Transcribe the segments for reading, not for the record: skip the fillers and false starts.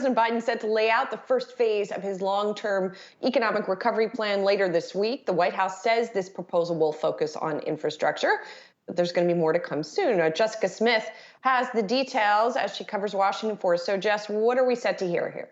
President Biden set to lay out the first phase of his long-term economic recovery plan later this week. The White House says this proposal will focus on infrastructure, but there's going to be more to come soon. Jessica Smith has the details as she covers Washington for us. So, Jess, what are we set to hear here?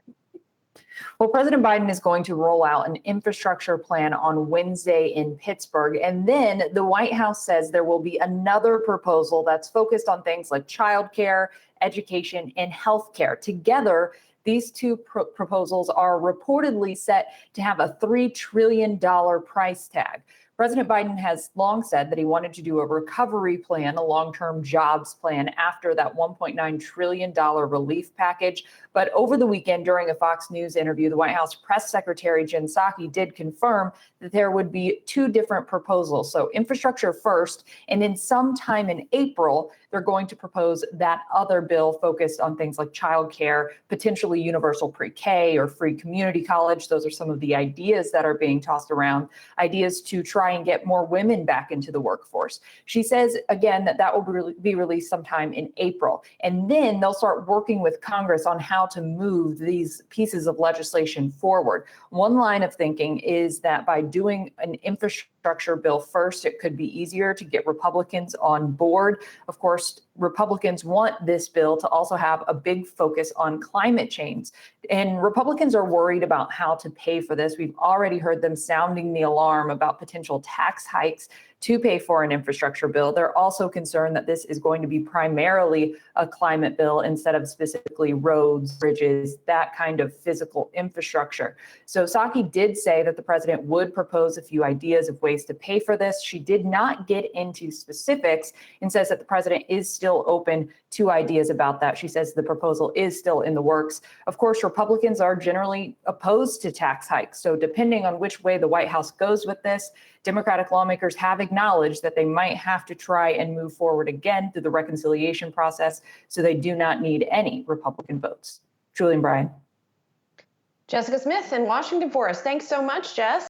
Well, President Biden is going to roll out an infrastructure plan on Wednesday in Pittsburgh. And then the White House says there will be another proposal that's focused on things like childcare, education, and healthcare. Together, these two proposals are reportedly set to have a $3 trillion price tag. President Biden has long said that he wanted to do a recovery plan, a long-term jobs plan after that $1.9 trillion relief package. But over the weekend, during a Fox News interview, the White House press secretary Jen Psaki did confirm that there would be two different proposals. So infrastructure first, and then sometime in April, they're going to propose that other bill focused on things like childcare, potentially universal pre-K or free community college. Those are some of the ideas that are being tossed around, ideas to try and get more women back into the workforce. She says, again, that will be released sometime in April. And then they'll start working with Congress on how to move these pieces of legislation forward. One line of thinking is that by doing an infrastructure bill first, it could be easier to get Republicans on board. Of course, Republicans want this bill to also have a big focus on climate change. And Republicans are worried about how to pay for this. We've already heard them sounding the alarm about potential tax hikes to pay for an infrastructure bill. They're also concerned that this is going to be primarily a climate bill instead of specifically roads, bridges, that kind of physical infrastructure. So Psaki did say that the president would propose a few ideas of ways to pay for this. She did not get into specifics and says that the president is still open to ideas about that. She says the proposal is still in the works. Of course, Republicans are generally opposed to tax hikes. So depending on which way the White House goes with this, Democratic lawmakers have acknowledged that they might have to try and move forward again through the reconciliation process, so they do not need any Republican votes. Julie and Brian. Jessica Smith in Washington for us. Thanks so much, Jess.